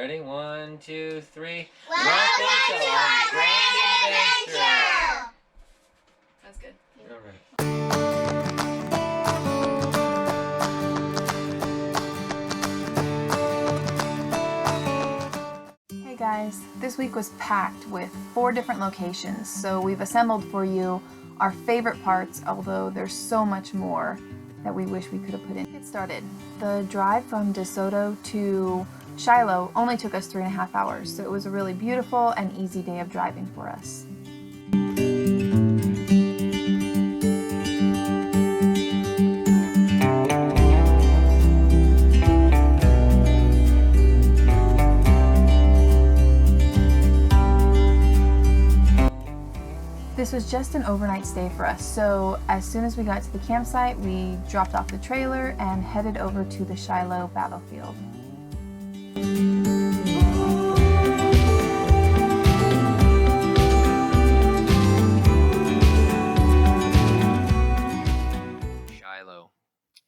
Ready? 1, 2, 3. Welcome to our grand adventure! That's good. All right. Hey guys, this week was packed with 4 different locations, so we've assembled for you our favorite parts, although there's so much more that we wish we could have put in. Get started. The drive from DeSoto to Shiloh only took us 3.5 hours, so it was a really beautiful and easy day of driving for us. This was just an overnight stay for us, so as soon as we got to the campsite, we dropped off the trailer and headed over to the Shiloh battlefield.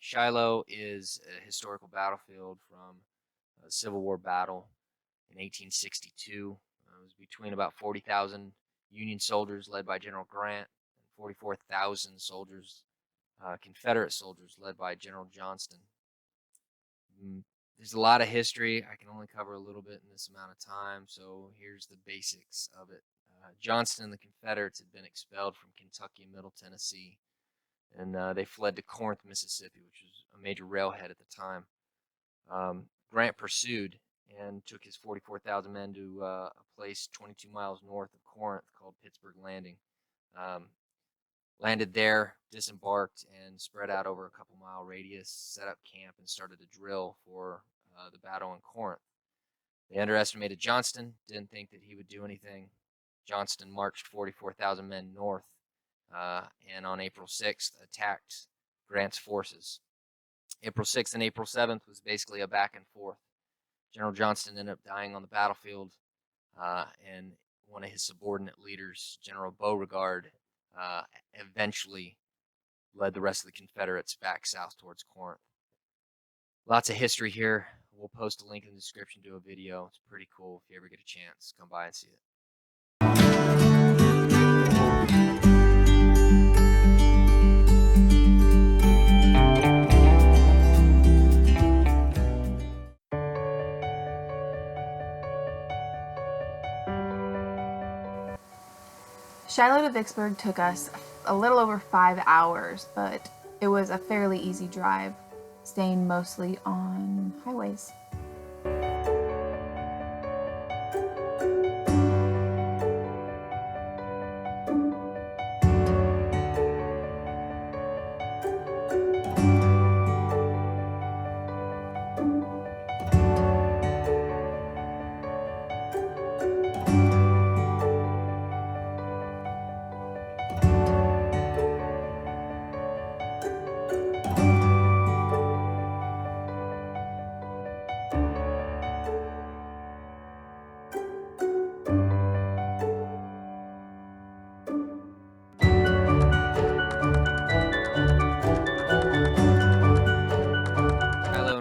Shiloh is a historical battlefield from a Civil War battle in 1862. It was between about 40,000 Union soldiers led by General Grant and 44,000 soldiers, Confederate soldiers led by General Johnston. There's a lot of history. I can only cover a little bit in this amount of time, so here's the basics of it. Johnston and the Confederates had been expelled from Kentucky and Middle Tennessee, and they fled to Corinth, Mississippi, which was a major railhead at the time. Grant pursued and took his 44,000 men to a place 22 miles north of Corinth called Vicksburg Landing. Landed there, disembarked, and spread out over a couple-mile radius, set up camp, and started to drill for the battle in Corinth. They underestimated Johnston, didn't think that he would do anything. Johnston marched 44,000 men north, and on April 6th attacked Grant's forces. April 6th and April 7th was basically a back and forth. General Johnston ended up dying on the battlefield, and one of his subordinate leaders, General Beauregard, eventually led the rest of the Confederates back south towards Corinth. Lots of history here. We'll post a link in the description to a video. It's pretty cool. If you ever get a chance, come by and see it. Shiloh to Vicksburg took us a little over 5 hours, but it was a fairly easy drive, staying mostly on highways.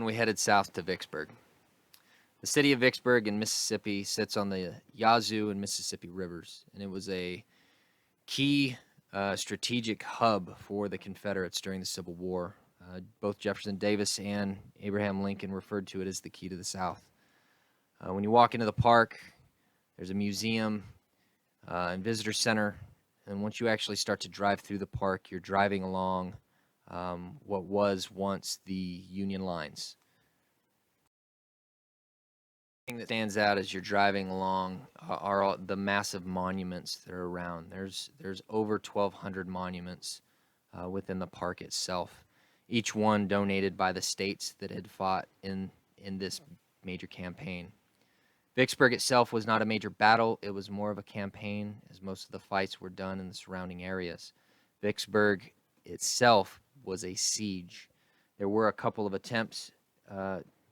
We headed south to Vicksburg. The city of Vicksburg in Mississippi sits on the Yazoo and Mississippi rivers, and it was a key strategic hub for the Confederates during the Civil War. Both Jefferson Davis and Abraham Lincoln referred to it as the key to the South. When you walk into the park, there's a museum and visitor center, and once you actually start to drive through the park, you're driving along what was once the Union lines. The thing that stands out as you're driving along are all the massive monuments that are around. There's over 1,200 monuments within the park itself, each one donated by the states that had fought in this major campaign. Vicksburg itself was not a major battle. It was more of a campaign, as most of the fights were done in the surrounding areas. Vicksburg itself was a siege. There were a couple of attempts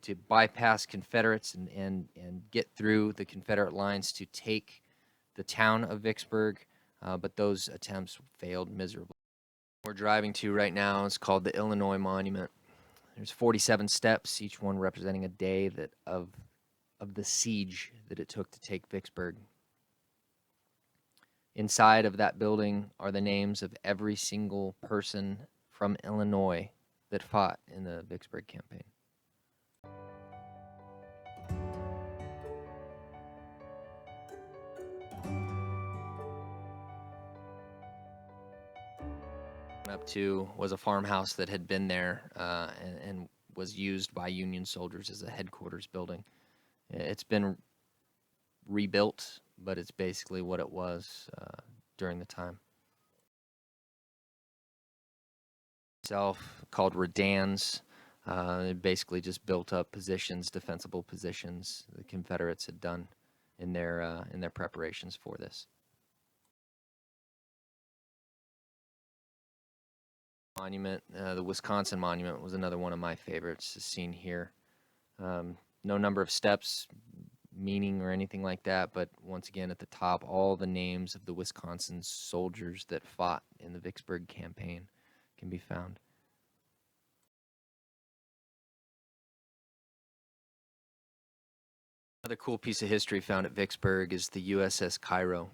to bypass Confederates and get through the Confederate lines to take the town of Vicksburg, but those attempts failed miserably. We're driving to right now is called the Illinois Monument. There's 47 steps, each one representing a day of of the siege that it took to take Vicksburg. Inside of that building are the names of every single person from Illinois that fought in the Vicksburg campaign. Up to was a farmhouse that had been there and was used by Union soldiers as a headquarters building. It's been rebuilt, but it's basically what it was during the time. Itself called redans. It basically just built up positions, defensible positions the Confederates had done in their preparations for this. Monument, the Wisconsin Monument, was another one of my favorites. Is seen here. No number of steps, meaning or anything like that, but once again at the top, all the names of the Wisconsin soldiers that fought in the Vicksburg campaign can be found. Another cool piece of history found at Vicksburg is the USS Cairo.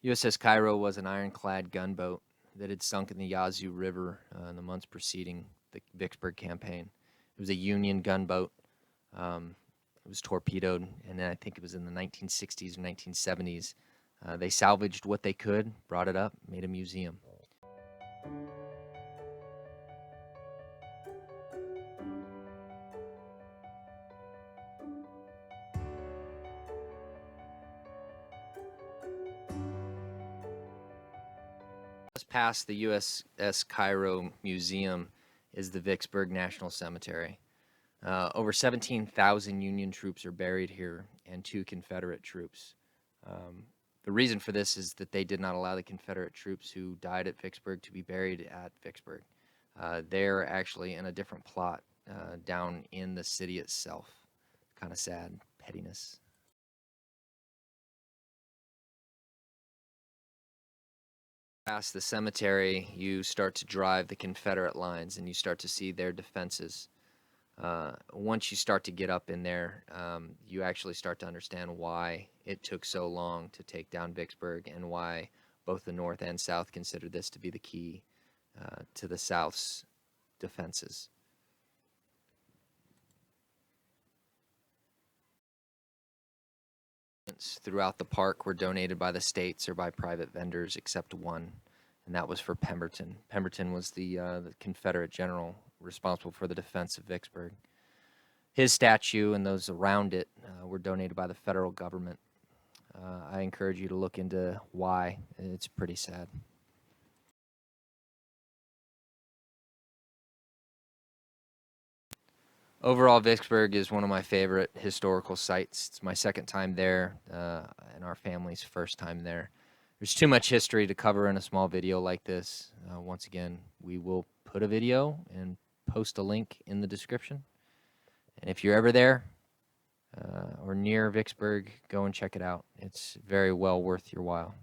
USS Cairo was an ironclad gunboat that had sunk in the Yazoo River in the months preceding the Vicksburg campaign. It was a Union gunboat. It was torpedoed, and I think it was in the 1960s or 1970s. They salvaged what they could, brought it up, made a museum. Just past the USS Cairo Museum is the Vicksburg National Cemetery. Over 17,000 Union troops are buried here and 2 Confederate troops. The reason for this is that they did not allow the Confederate troops who died at Vicksburg to be buried at Vicksburg. They're actually in a different plot down in the city itself. Kind of sad, pettiness. Past the cemetery, you start to drive the Confederate lines and you start to see their defenses. Once you start to get up in there, you actually start to understand why it took so long to take down Vicksburg and why both the North and South considered this to be the key to the South's defenses. Throughout the park were donated by the states or by private vendors except one, and that was for Pemberton. Pemberton was the Confederate general responsible for the defense of Vicksburg. His statue and those around it were donated by the federal government. I encourage you to look into why. It's pretty sad. Overall, Vicksburg is one of my favorite historical sites. It's my second time there and our family's first time there. There's too much history to cover in a small video like this. Once again, we will put a video and post a link in the description. And if you're ever there or near Vicksburg, go and check it out. It's very well worth your while.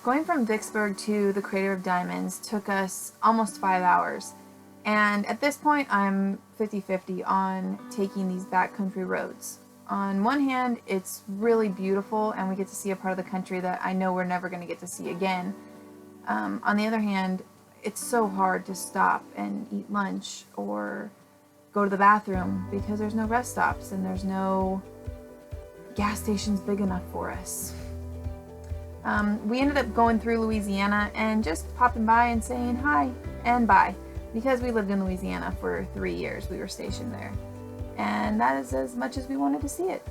Going from Vicksburg to the Crater of Diamonds took us almost 5 hours. And at this point, I'm 50-50 on taking these backcountry roads. On one hand, it's really beautiful and we get to see a part of the country that I know we're never going to get to see again. On the other hand, it's so hard to stop and eat lunch or go to the bathroom because there's no rest stops and there's no gas stations big enough for us. We ended up going through Louisiana and just popping by and saying hi and bye because we lived in Louisiana for 3 years. We were stationed there. And that is as much as we wanted to see it.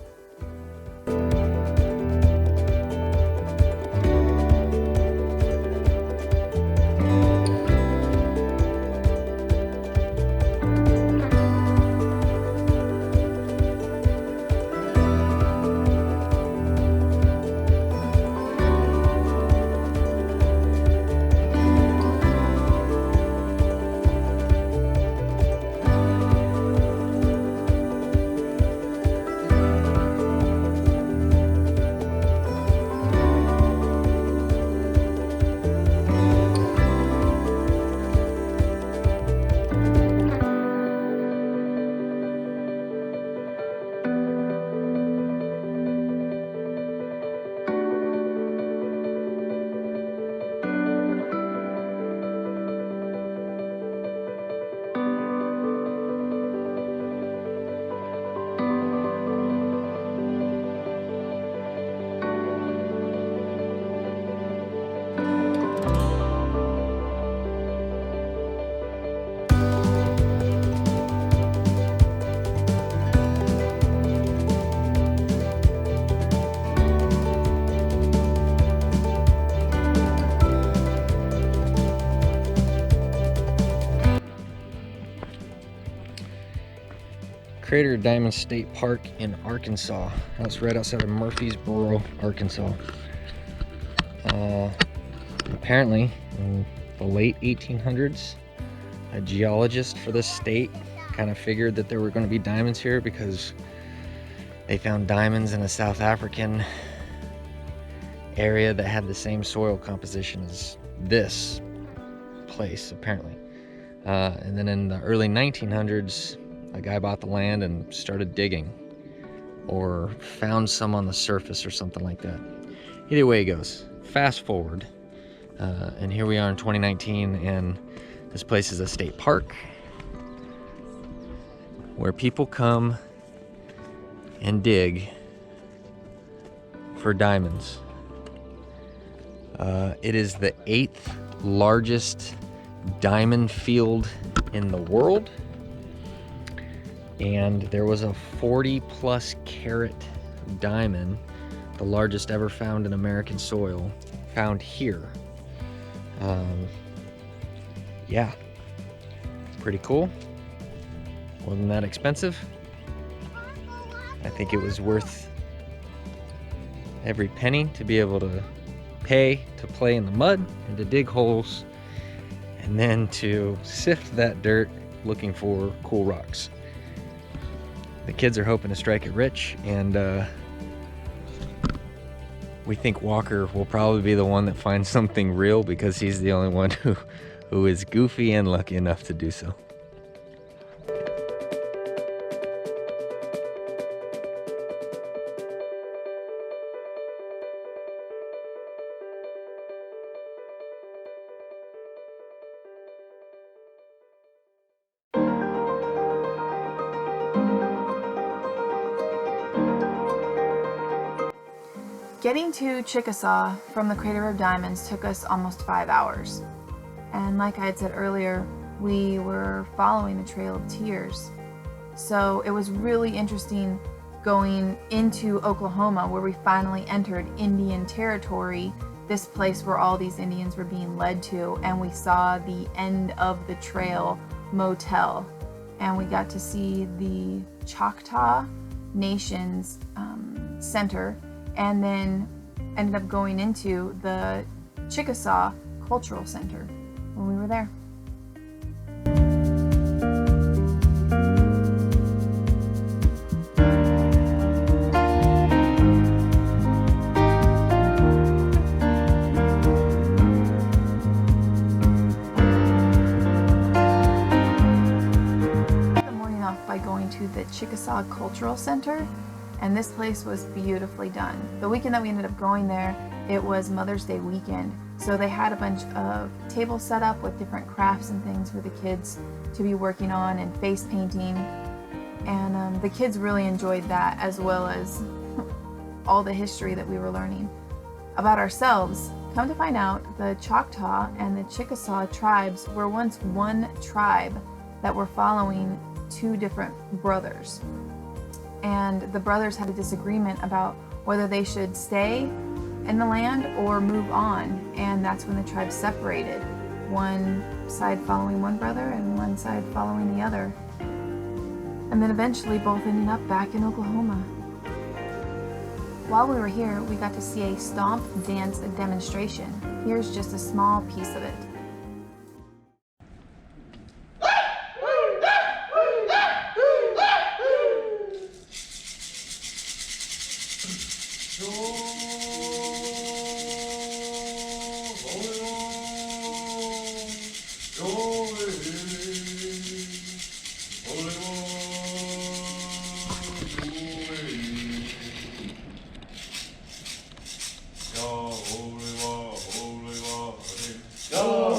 Crater of Diamonds State Park in Arkansas. That's right outside of Murfreesboro, Arkansas. Apparently, in the late 1800s, a geologist for this state kind of figured that there were going to be diamonds here because they found diamonds in a South African area that had the same soil composition as this place, apparently. And then in the early 1900s, a guy bought the land and started digging, or found some on the surface or something like that. Either way it goes. Fast forward, and here we are in 2019, and this place is a state park where people come and dig for diamonds. It is the 8th largest diamond field in the world, and there was a 40+ carat diamond, the largest ever found in American soil, found here. Yeah, pretty cool. Wasn't that expensive. I think it was worth every penny to be able to pay to play in the mud and to dig holes, and then to sift that dirt looking for cool rocks. The kids are hoping to strike it rich, and we think Walker will probably be the one that finds something real because he's the only one who is goofy and lucky enough to do so. Getting to Chickasaw from the Crater of Diamonds took us almost 5 hours. And like I had said earlier, we were following the Trail of Tears. So it was really interesting going into Oklahoma, where we finally entered Indian territory, this place where all these Indians were being led to, and we saw the end of the trail motel. And we got to see the Choctaw Nation's center, and then ended up going into the Chickasaw Cultural Center when we were there. The morning off by going to the Chickasaw Cultural Center, and this place was beautifully done. The weekend that we ended up going there, it was Mother's Day weekend. So they had a bunch of tables set up with different crafts and things for the kids to be working on, and face painting. And the kids really enjoyed that, as well as all the history that we were learning about ourselves. Come to find out, the Choctaw and the Chickasaw tribes were once one tribe that were following two different brothers. And the brothers had a disagreement about whether they should stay in the land or move on, and that's when the tribes separated, one side following one brother and one side following the other, and then eventually both ended up back in Oklahoma. While we were here, we got to see a stomp dance demonstration. Here's just a small piece of it. Go!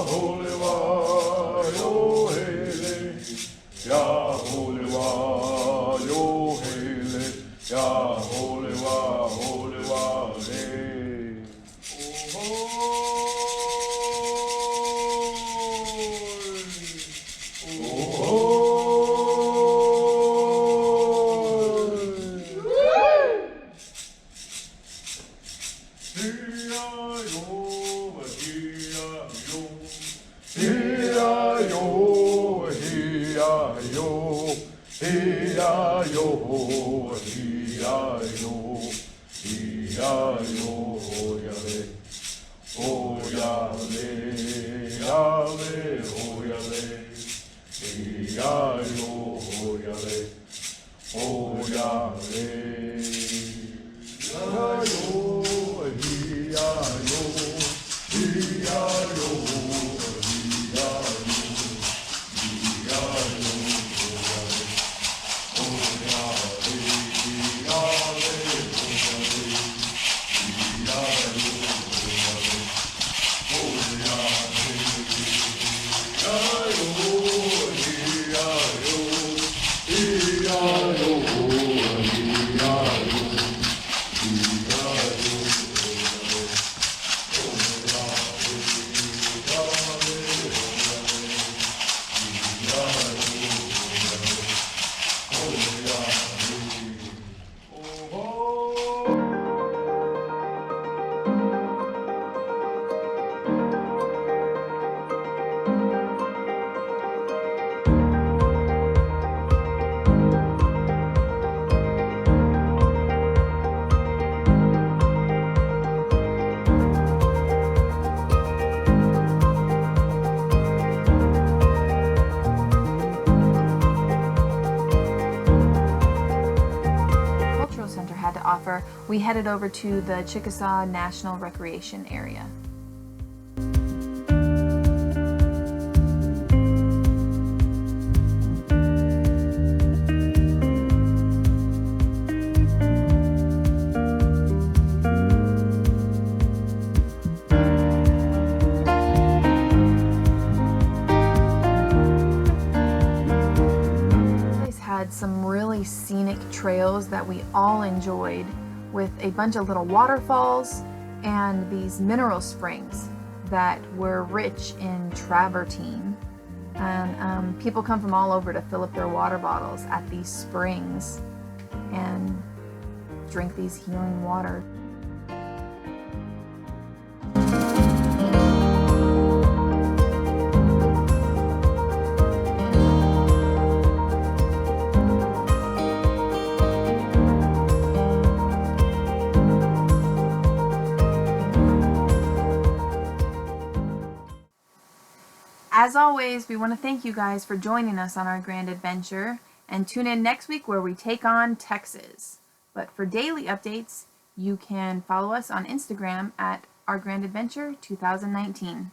we headed over to the Chickasaw National Recreation Area. Had some really scenic trails that we all enjoyed, with a bunch of little waterfalls and these mineral springs that were rich in travertine. And people come from all over to fill up their water bottles at these springs and drink these healing water. As always, we want to thank you guys for joining us on our grand adventure, and tune in next week where we take on Texas. But for daily updates, you can follow us on Instagram at Our Grand Adventure 2019.